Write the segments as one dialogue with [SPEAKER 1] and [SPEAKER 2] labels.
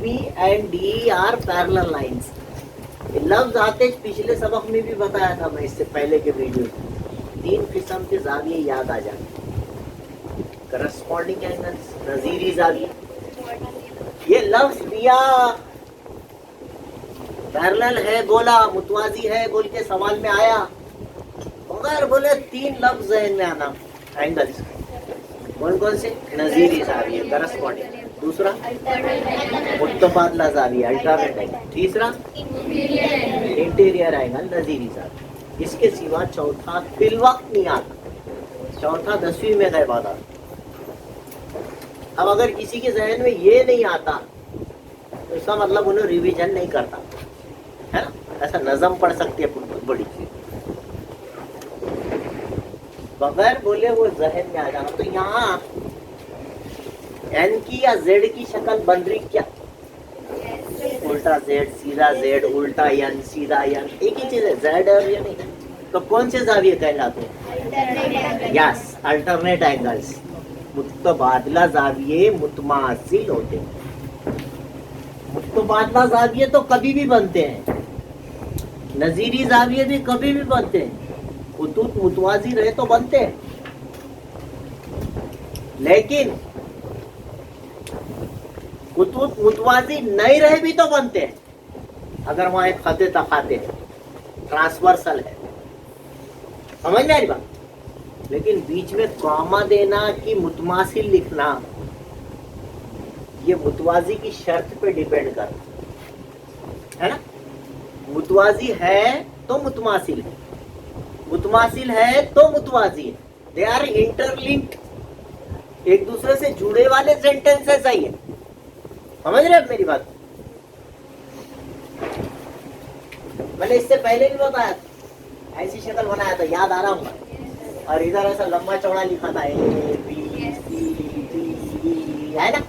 [SPEAKER 1] B and D are parallel lines. लफ्ज आते पिछले सबक में भी बताया था मैं, इससे पहले के वीडियो में। 3 किस्म के जाविये याद आ जाए, करस्पॉन्डिंग एंगल्स, नजीरी जाविये। ये लफ्ज दिया, पैरेलल है बोला, मुतवाजी है बोल के सवाल में आया, मगर बोले 3 लफ्ज जहन में आना एंगल्स। कौन कौन से? नजीरी जाविये, करस्पॉन्डिंग। दूसरा मुतबादला जाविया, अल्टरनेट एंगल। तीसरा इंटीरियर एंगल, नजीरी जाविया। इसके सिवा चौथा फिलवक्त नहीं आता, चौथा 10वीं में गए बाद। अब अगर किसी के जहन में ये नहीं आता तो इसका मतलब उन्हें रिवीजन नहीं करता है ना। ऐसा नज़म पढ़ सकती है बहुत बड़ी चीज, बगैर बोले वो जहन में आ जाना। तो यहाँ एन की या जेड की शक्ल बन रही क्या? उल्टा जेड, सीधा जेड, उल्टा एन, सीधा एन, एक ही चीज है, जेड और एन नहीं। तो कौन से जाविये कहलाते हैं? Yes, alternate angles. मुतबादला जाविये मुतमासिल होते हैं। मुतबादला जाविये तो कभी भी बनते हैं, नजीरी जाविये भी कभी भी बनते हैं। खुतूत मुतवाजी रहे तो बनते हैं, लेकिन खुतूत मुतवाजी नहीं रहे भी तो बनते हैं, अगर वहां एक खाते तखाते है, ट्रांसवर्सल है। समझ में आ रही बात? लेकिन बीच में कॉमा देना कि मुतमासिल लिखना, ये मुतवाजी की शर्त पे डिपेंड करता है ना। मुतवाजी है तो मुतमासिल है, मुतमासिल है तो मुतवाजी है। दे आर इंटरलिंक्ड, एक दूसरे से जुड़े वाले सेंटेंसेस है ये। समझ रहे हैं मेरी बात? मैंने इससे पहले भी बताया था, ऐसी शक्ल बनाया था, याद आ रहा हूँ। और इधर ऐसा लंबा चौड़ा लिखा था, ए बी सी डी, है ना।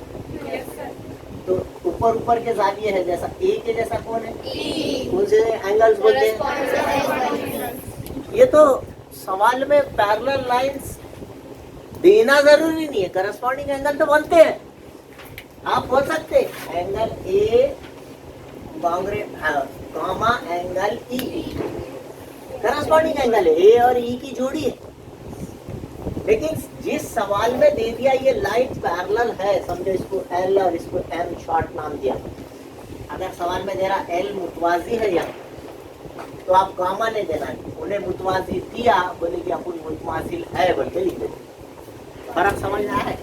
[SPEAKER 1] तो ऊपर ऊपर के जाविये है, जैसा ए के जैसा कौन है? कौन से एंगल्स बोलते हैं? ये तो सवाल में पैरेलल लाइंस देना जरूरी नहीं है, करस्पॉन्डिंग एंगल तो बनते हैं। आप बोल सकते angle A comma angle E, corresponding angle है, ए और ई की जोड़ी है। लेकिन जिस सवाल में दे दिया ये लाइन पैरेलल है, समझो इसको एल और इसको एम शॉर्ट नाम दिया। अगर सवाल में दे रहा एल मुतवाजी है यहाँ, तो आप कॉमा नहीं देना, उन्हें मुतवाजी दिया, बोले कि अपन मुतमासिल है बोल के लिख दे। फर्क समझ में आ रहा है?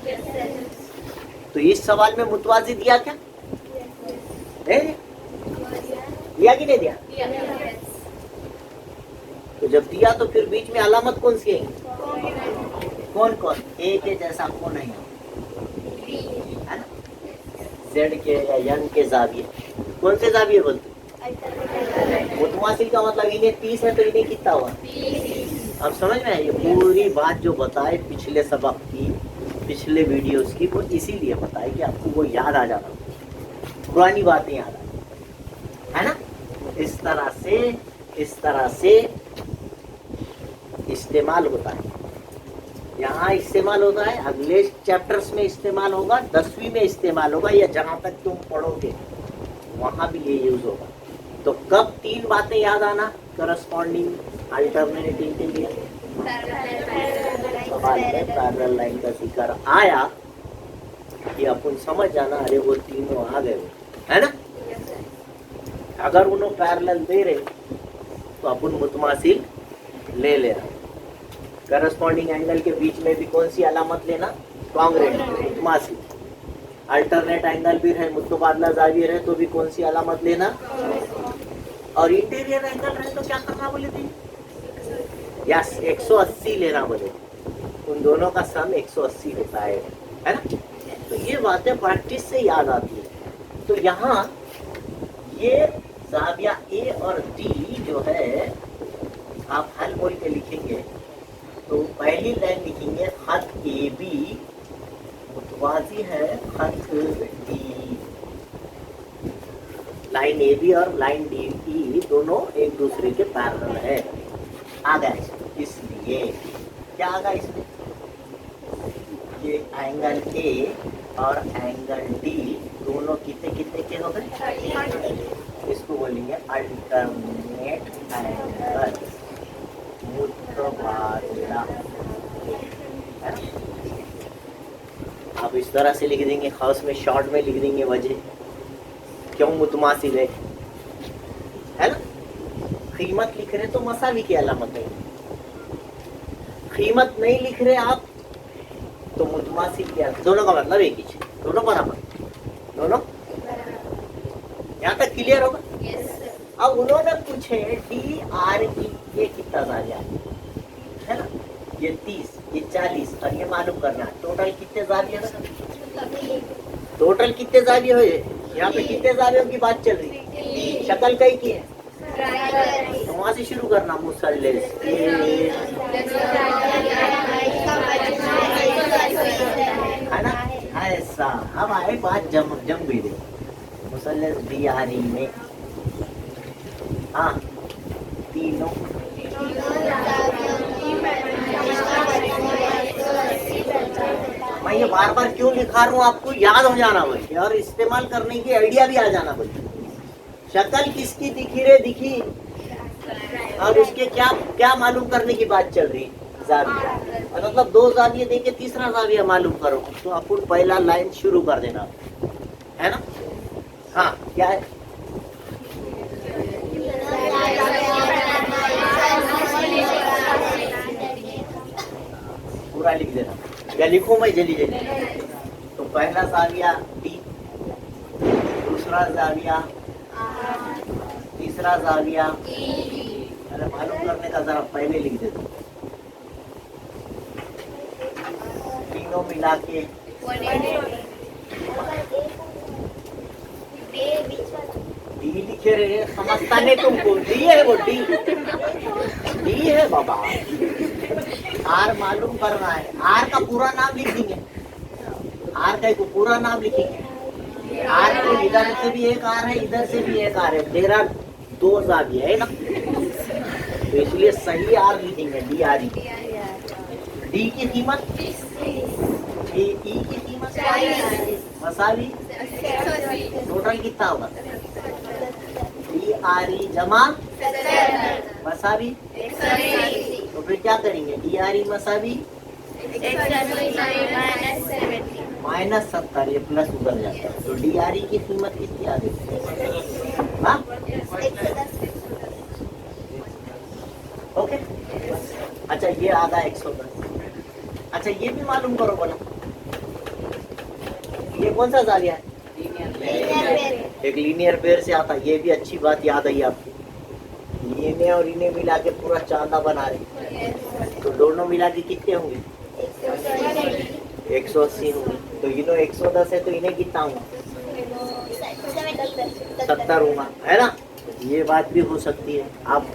[SPEAKER 1] तो इस सवाल में मुतवाजी दिया क्या? दिया कि नहीं दिया? तो जब दिया तो फिर बीच में अलामत कौन सी है? कौन कौन? ए के जैसा कौन है ना? जेड के या यन के जाविये। कौन से जाविये बोलते? मुतमासिल का मतलब इन्हें 30 है तो इन्हें कितना हुआ? अब समझ में आई? ये पूरी बात जो बताए पिछले सबक की, पिछले वीडियोस की, वो इसीलिए बताए कि आपको वो याद आ जाना, पुरानी बातें याद आ, है ना। इस तरह से इस्तेमाल होता है। यहाँ इस्तेमाल होता है, अगले चैप्टर्स में इस्तेमाल होगा, 10वीं में इस्तेमाल होगा, या जहां तक तुम पढ़ोगे वहां भी ये यूज होगा। तो कब 3 बातें याद आना? Corresponding, alternate, interior. सवाल में पैरेलल लाइन का जिक्र आया कि अपन समझ जाना, अरे वो तीनों आ गए, है ना। अगर उन्होंने पैरेलल दे रहे तो अपन मुतमासिल ले लेना। करस्पॉन्डिंग एंगल के बीच में भी कौन सी अलामत लेना? कांग्रेंट, मुतमासिल। अल्टरनेट एंगल भी रहे, मुतबादला जाविये रहे, तो भी कौन सी अलामत लेना? और इंटीरियर एंगल रहे तो क्या करना बोले थे? यस, 180 लेना बोले। उन दोनों का सम 180 होता है ना। तो ये बातें प्रैक्टिस से याद आती है। तो यहाँ ये जाविया ए और डी जो है, आप हल बोल के लिखेंगे तो पहली लाइन लिखेंगे, खत ए बी मुतवाजी है खत डी। लाइन ए बी और लाइन डी ई दोनों एक दूसरे के पैरेलल है। आ गया इसलिए क्या आ गया इसमें? ये एंगल ए और एंगल डी दोनों कितने कितने के हो गए? इसको बोलेंगे अल्टरनेट एंगल, मुतबादिला, है ना? आप इस तरह से लिख देंगे, खास में शॉर्ट में लिख देंगे वजह क्यों मुतमासिल है ना? कीमत लिख रहे तो मसावी की अलामत नहीं, कीमत नहीं लिख रहे आप तो मुतमासिल क्या, दोनों का मतलब एक ही है, दोनों बराबर, दोनों। यहाँ तक क्लियर होगा? अब उन्होंने पूछे डी आर ई ये कितना जाविया है ना, ये 30, ये 40 और ये मालूम करना है टोटल कितने जाविया, टोटल कितने जाविया हुए, यहाँ पे कितने जावियों की बात चल रही है, शक्ल कई की है, तो वहां से शुरू करना, मुसल्लिस है ना, ऐसा। अब आए बात जम भी दे, मुसल्लिस डीआरई में, हाँ तीनों मैं ये बार बार क्यों लिखा रहा हूँ, आपको याद हो जाना भाई, और इस्तेमाल करने की आइडिया भी आ जाना भाई। शक्ल किसकी दिखी रे दिखी, और उसके क्या क्या मालूम करने की बात चल रही, जाविया, मतलब दो जाविया देके तीसरा जाविया मालूम करो, तो अपन पहला लाइन शुरू कर देना, है ना? हाँ क्या है, पूरा लिख देना, क्या लिखूं मैं, जल्दी जल्दी। तो पहला जाविया डी, दूसरा जाविया, तीसरा जाविया, अरे मालूम करने का जरा पहले लिख देता, तीनों मिला के डी लिखे रहे, समझता नहीं तुमको, डी है वो, डी है बाबा, आर मालूम करना है, आर का पूरा नाम लिख देंगे, आर का को पूरा नाम लिखेंगे, आर को इधर से भी एक आर है, इधर से भी एक आर है, तेरा दो जाविया है ना, तो इसलिए सही आर लिखेंगे, डी आर ई। डी की कीमत, ई की कीमत मसावी, टोटल कितना होगा, डी आर ई जमा मसावी, तो फिर क्या करेंगे, डी आर ई मसावी -70, ये प्लस उधर जाता है, तो डी आर ई की कीमत कितनी आ गई, हाँ ओके। अच्छा ये आधा 110, अच्छा ये भी मालूम करो बोला, ये कौन सा जाविया है, एक लीनियर पेयर से आता, ये भी अच्छी बात याद आई आपकी, इन्हें और इन्हें मिला के पूरा चांदा बना रहे, तो दोनों मिला के कितने होंगे, 180 होंगे, तो इन्हों 110 है तो इन्हें कितना होगा, 70 होगा, है ना? ये बात भी हो सकती है आप,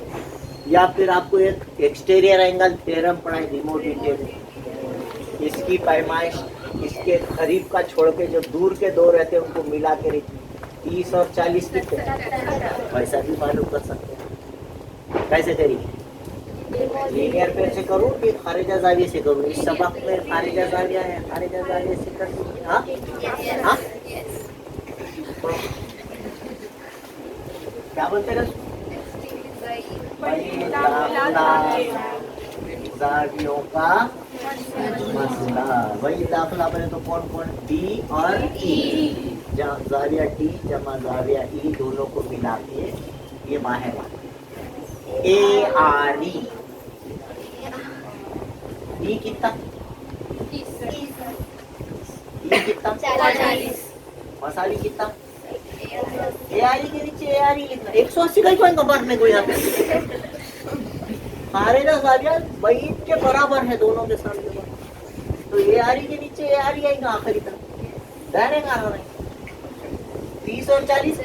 [SPEAKER 1] या फिर आपको एक एक्सटीरियर एंगल थ्योरम पढ़ाए रिमोट डिटेल, इसकी पैमाइश इसके करीब का छोड़ के जो दूर के दो रहते हैं उनको मिला के 30 और 40 कितने, वैसा भी मालूम कर सकते हैं। कैसे करिए, लीनियर पेयर से करूँ कि खारिजा जाविया से करूँ, इस सबक में खारिजा जाविया है, खारिजा जाविया से कर दूँ, हाँ हाँ क्या बोलते हैं, जावियों का मसला, वही दाखिला बने तो कौन कौन, डी और ई, जाविया डी जमा जाविया ई दोनों को मिला के ये बाहर ए आर ई, ई कितना, ई कितना 40, मसाली कितना, ए आर ई के नीचे ए आर ई लिखना, 180 का कोई नंबर में कोई यहाँ पे, खारिजा जाविया बैठ के बराबर है दोनों के सामने, तो ए आर ई के नीचे ए आर ई आएगा आखिरी तरफ, डायरेक्ट आ रहा है 30 और 40,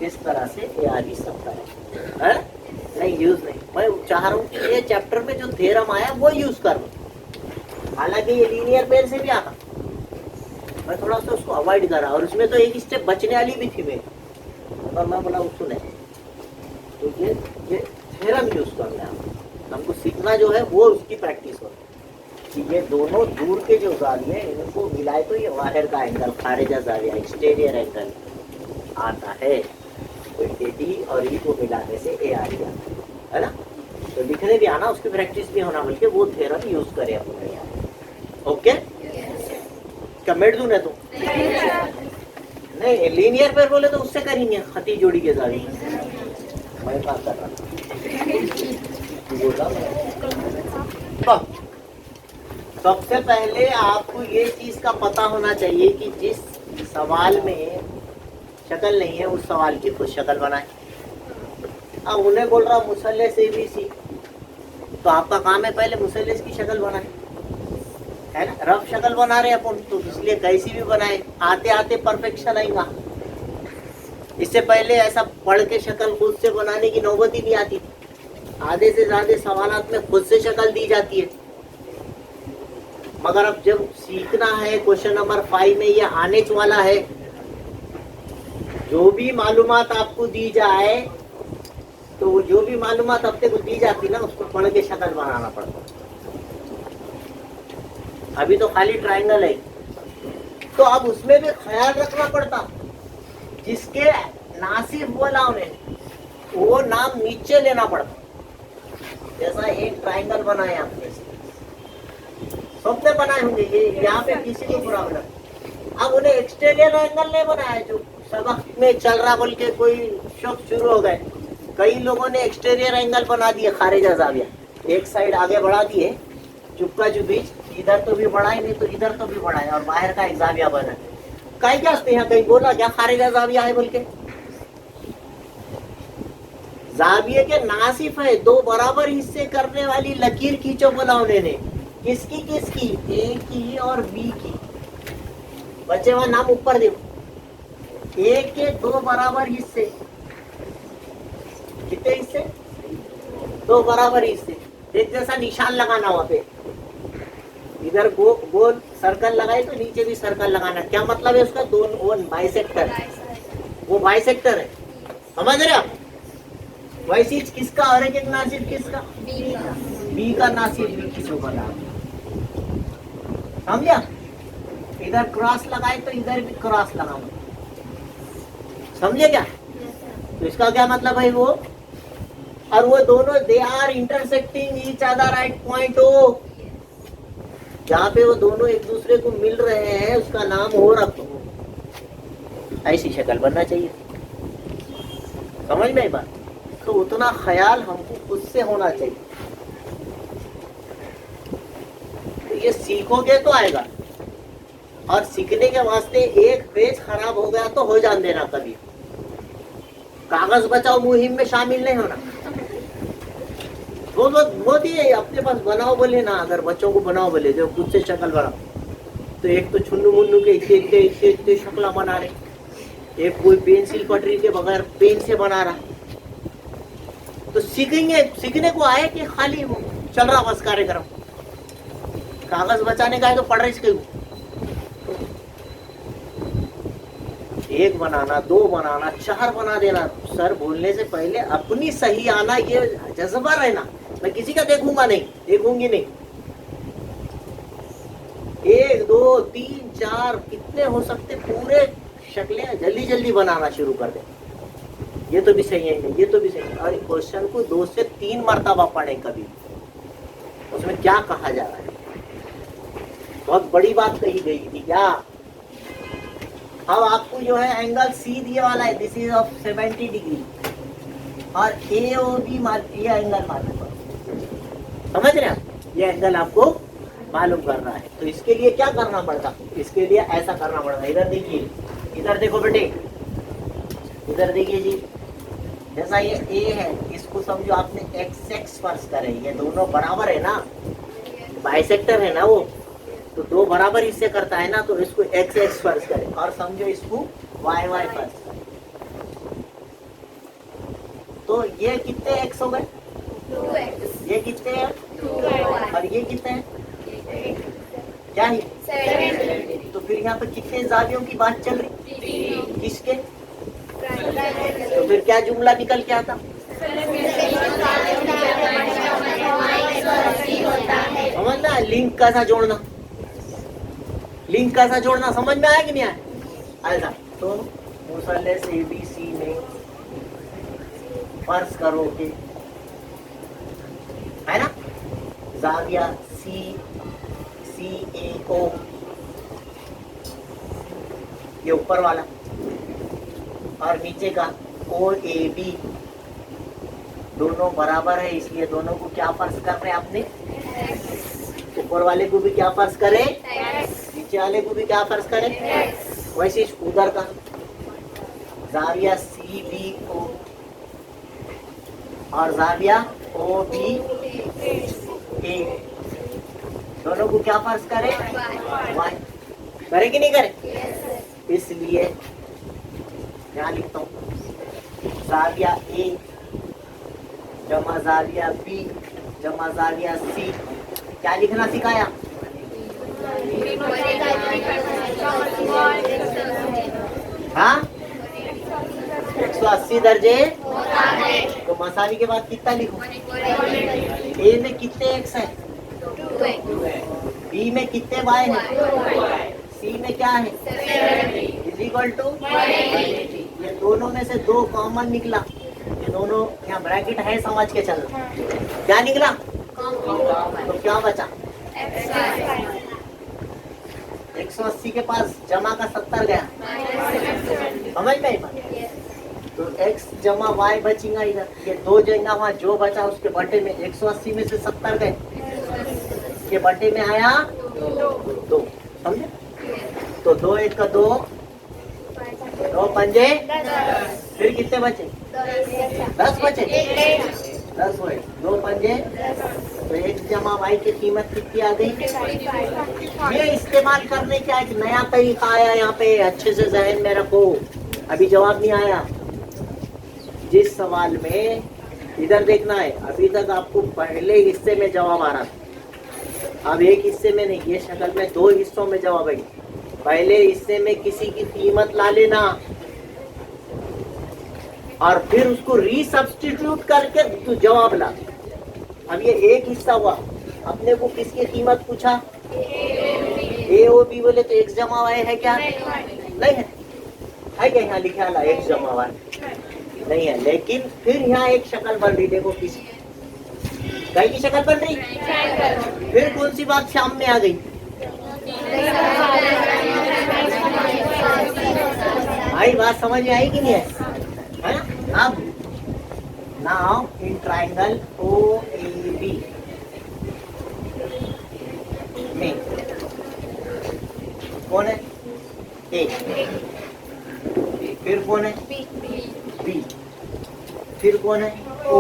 [SPEAKER 1] इस तरह से ए आर ई 70 है, नहीं यूज नहीं, मैं चाह रहा हूँ कि ये चैप्टर में जो थ्योरम आया वो यूज कर लो, हालांकि ये लीनियर पेयर से भी आता, मैं थोड़ा सा उसको अवॉइड करा, और उसमें तो एक स्टेप बचने वाली भी थी मेरी, और मैं बोला उसको नहीं, तो ये थ्योरम यूज करना है, हमको सीखना जो है वो उसकी प्रैक्टिस हो, कि ये दोनों दूर के जो जाविये हैं इनको मिलाए तो ये बाहर का एंगल, खारिजा जाविया, एक्सटीरियर एंगल आता है। तो ये डी और ई को मिलाने से ए आ गया, है ना। तो लिखने भी आना, उसकी प्रैक्टिस भी होना, बल्कि वो थ्योरम यूज करें अपने यहाँ। ओके, क्या मेट दूं ना तुम? नहीं, लीनियर पेयर बोले तो उससे करेंगे, खती जोड़ी के जाविये। मैं कहाँ कर रहा बोला। सबसे पहले आपको ये चीज का पता होना चाहिए कि जिस सवाल में शक्ल नहीं है उस सवाल की खुद शक्ल बनाए। अब उन्हें बोल रहा मुसल्लस ABC, तो आपका काम है पहले मुसल्लस की शक्ल बनाए, है ना। रफ शक्ल बना रहे अपन, तो इसलिए कैसी भी बनाए, आते आते परफेक्शन आएगा। इससे पहले ऐसा पढ़ के शक्ल खुद से बनाने की नौबत ही नहीं आती। आधे से ज्यादा सवालात में खुद से शक्ल दी जाती है। मगर अब जब सीखना है, क्वेश्चन नंबर 5 में ये आने वाला है, जो भी मालूमात आपको दी जाए तो जो भी मालूमात हफ्ते को दी जाती ना उसको पढ़ के शक्ल बनाना पड़ता। अभी तो खाली ट्रायंगल है, तो अब उसमें भी ख्याल रखना पड़ता, जिसके नासिब बोला उन्हें वो नाम नीचे लेना पड़ता। जैसा एक ट्रायंगल बनाया आपने, सबने बनाए होंगे, ये यहाँ पे किसी को प्रॉब्लम। अब उन्हें एक्सटीरियर एंगल नहीं बनाया, जो सबक में चल रहा बोल के कोई शौक शुरू हो गए, कई लोगों ने एक्सटीरियर एंगल बना दिए, खारिजा जाविया, एक साइड आगे बढ़ा दिए, चुपका चुपीच, इधर तो भी बढ़ाए नहीं तो इधर तो भी बढ़ाए, और बाहर का एक जाविया बना। कहीं क्या यहाँ कहीं बोला क्या खारिजा जाविया है बोल के? जाविये के नासिफ है, दो बराबर हिस्से करने वाली लकीर खींचो बोला उन्होंने। किसकी किसकी? ए की और बी की। बच्चे वहां नाम ऊपर देखो। ए के दो बराबर हिस्से, कितने हिस्से? दो बराबर हिस्से। एक जैसा निशान लगाना वहां पे, इधर गोल सर्कल लगाए तो नीचे भी सर्कल लगाना। क्या मतलब है उसका? दोनों बाइसेक्टर, वो बाइसेक्टर है, समझ रहे आप? वैसे किसका और एक नासिब किसका? बी का नासिब बी किसको बना, समझा? इधर क्रॉस लगाए तो इधर भी क्रॉस लगाओ, समझे क्या? तो इसका क्या मतलब है वो? और वो दोनों they are intersecting each other at point O, जहाँ पे वो दोनों एक दूसरे को मिल रहे हैं उसका नाम हो रखो। ऐसी शक्ल बनना चाहिए, समझ में आई बात? तो उतना ख्याल हमको खुद से होना चाहिए। तो ये सीखोगे तो आएगा, और सीखने के वास्ते एक पेज खराब हो गया तो हो जान देना, कभी कागज बचाओ मुहिम में शामिल नहीं होना। वो बहुत ही है, अपने पास बनाओ बोले ना, अगर बच्चों को बनाओ बोले जो खुद से शक्ल बनाओ, तो एक तो छुन्नू मुन्नू के इतने शक्ल बना रहे, एक कोई पेंसिल पटरी के बगैर पेन से बना रहा। तो सीखेंगे, सीखने को आए कि खाली चल रहा बस कार्यक्रम, कागज बचाने का है तो पढ़ रहे इसके। एक बनाना, दो बनाना, चार बना देना। सर बोलने से पहले अपनी सही आना, ये जज्बा रहना। मैं किसी का देखूंगा नहीं, देखूंगी नहीं। 1 2 3 4 कितने हो सकते पूरे शक्लें जल्दी जल्दी बनाना शुरू कर दे। ये तो भी सही है, ये तो भी सही है। और क्वेश्चन को 2 से 3 मरतबा पढ़े, कभी उसमें क्या कहा जा रहा है। बहुत बड़ी बात कही गई थी क्या? अब आपको जो है एंगल सी दिए वाला है, दिस इज ऑफ 70 डिग्री, और ए ओ बी ये एंगल मालूम करो, समझ रहे हैं? ये एंगल आपको मालूम करना है। तो इसके लिए क्या करना पड़ता? इसके लिए ऐसा करना पड़ता। इधर देखिए, इधर देखो बेटे, इधर देखिए जी, जैसा ये ए है, इसको समझो आपने एक्स एक्स फर्ज करे, ये दोनों बराबर है ना, बाइसेक्टर है ना वो, तो दो बराबर हिस्से करता है ना, तो इसको एक्स एक्स फर्ज करें, और समझो इसको वाई वाई फर्ज करें। तो ये कितने एक्स हो गए? 2x। ये कितने हैं? 2y। और ये कितने हैं? क्या है? 7। तो फिर यहाँ पर कितने जावियों की बात चल रही? किसके? तो फिर क्या जुमला निकल के आता? समझ समझ में आया लिंक कैसा जोड़ना, लिंक कैसा जोड़ना समझ में आया कि नहीं आया? ऐसा तो मुसल्लस ABC में फर्ज करोगे, है ना, जाविया CAO, ये ऊपर वाला, और नीचे का OAB, दोनों बराबर है, इसलिए दोनों को क्या फर्ज कर रहे हैं आपने? ऊपर वाले को भी क्या फर्ज करे, नीचे वाले को भी क्या फर्ज करे। वैसे उधर का जाविया CBO और जाविया OBA, दोनों को क्या फर्ज करे? Y करे कि नहीं करे? इसलिए यहाँ लिखता हूँ जाविया A जमा जाविया B जमा जाविया C, क्या लिखना सिखाया? हाँ, 180 दर्जे, तो मसावी के बाद कितना लिखो? A में कितने x है? B में कितने y है? C में क्या है? इज इक्वल टू, ये दोनों में से दो कॉमन निकला, ये दोनों यहाँ ब्रैकेट है समझ के चलना, क्या निकला? तो क्या बचा? 180 के पास जमा का 70 गया, समझ में आई बात? तो x जमा y बचेगा इधर, ये दो जाएगा वहाँ, जो बचा उसके बटे में 180 में से 70 गए, के बटे में आया 2, समझे? तो 2 1 का 2, 2 पंजे, फिर कितने बचे? 10 बचे, 10 हुए, 2 पंजे, तो x जमा y की कीमत कितनी आ गई? ये इस्तेमाल करने का एक नया तरीका आया यहाँ पे, अच्छे से जहन में रखो, अभी जवाब नहीं आया। जिस सवाल में इधर देखना है, अभी तक आपको पहले हिस्से में जवाब आ रहा था, अब एक हिस्से में नहीं, ये शक्ल में 2 हिस्सों में जवाब है। पहले हिस्से में किसी की कीमत ला लेना और फिर उसको रीसब्स्टिट्यूट करके तो जवाब ला। अब ये एक हिस्सा हुआ, अपने को किसकी कीमत पूछा? AOB बोले तो x जमा y है क्या? नहीं है, है क्या? यहाँ लिखा है x जमा y नहीं है, लेकिन फिर यहाँ एक शक्ल बन रही, देखो किसी गाय की शक्ल बन रही, फिर कौन सी बात सामने आ गई? आई बात समझ में आई कि नहीं है? अब नाउ इन ट्राइंगल OAB में कौन है? A, फिर कौन है? B, फिर कौन है? O,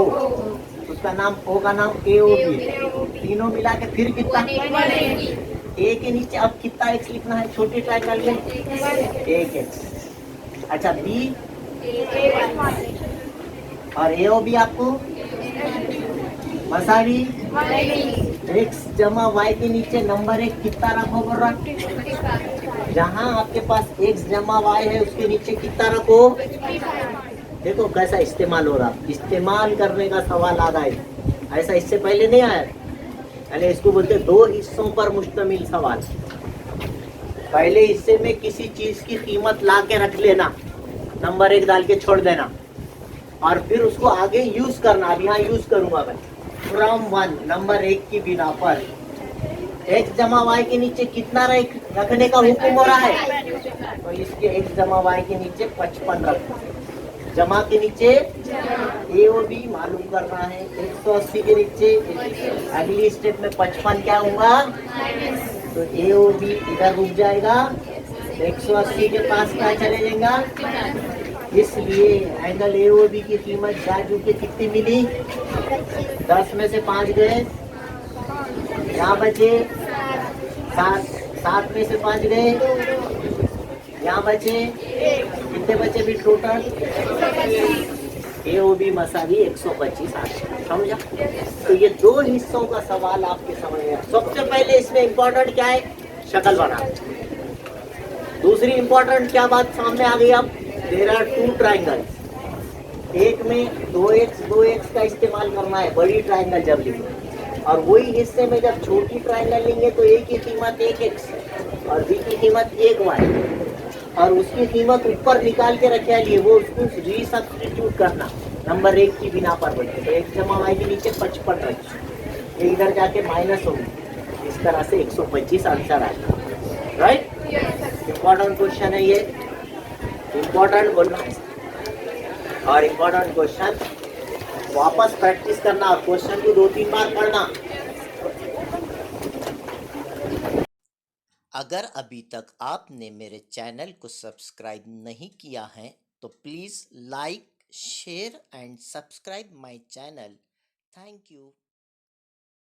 [SPEAKER 1] उसका नाम O का नाम AOB, तीनों मिला के फिर कितना? A के नीचे अब कितना x लिखना है छोटे ट्राइंगल में? 1x। अच्छा B और AOB आपको मसावी x जमा y के नीचे नंबर 1 कितना रखो बोल रहा? जहाँ आपके पास x जमा y है उसके नीचे कितना रखो? देखो कैसा इस्तेमाल हो रहा, इस्तेमाल करने का सवाल आ रहा है, ऐसा इससे पहले नहीं आया। यानी इसको बोलते 2 हिस्सों पर मुश्तमिल सवाल। पहले हिस्से में किसी चीज की कीमत ला के रख लेना, नंबर 1 डाल के छोड़ देना, और फिर उसको आगे यूज करना। अब यहाँ यूज करूंगा मैं, फ्रॉम 1 नंबर 1 की बिना पर x जमा y के नीचे कितना रखने का हुक्म हो रहा है? तो इसके x जमा y के नीचे 55 रखो, जमा के नीचे AOB मालूम करना है, 180 के नीचे अगली स्टेप में 55 क्या होगा? तो AOB इधर रुक जाएगा, 180 के पास क्या चले जाएगा? इसलिए एंगल AOB की कीमत जाजू के कितनी मिली? 10 में से 5 गए, यहाँ बचे 7 में से 5 गए, यहाँ बचे कितने बचे भी टोटल? AOB मसावी 125 समझा? तो ये 2 हिस्सों का सवाल आपके समझ में। सबसे पहले इसमें इम्पोर्टेंट क्या है? शक्ल बना। दूसरी इम्पोर्टेंट क्या बात सामने आ गई? अब देयर आर 2 ट्राइंगल्स, एक में 2x का इस्तेमाल करना है, बड़ी ट्राइंगल जब लिखो, और वही हिस्से में जब छोटी ट्रायंगल लेंगे तो ए की कीमत 1x और बी की कीमत 1y और उसकी कीमत ऊपर निकाल के रखे लिए वो उसको रीसब्स्टिट्यूट करना नंबर 1 की बिना पर बोलते तो 1 जमा y के नीचे 55 रखिए ये इधर जाके माइनस होगी इस तरह से 125 आंसर आएगा राइट इंपॉर्टेंट क्वेश्चन है ये इंपॉर्टेंट बोलना और इंपॉर्टेंट क्वेश्चन वापस प्रैक्टिस करना और क्वेश्चन को 2-3 बार पढ़ना।
[SPEAKER 2] अगर अभी तक आपने मेरे चैनल को सब्सक्राइब नहीं किया है तो please like share and subscribe my channel. Thank you.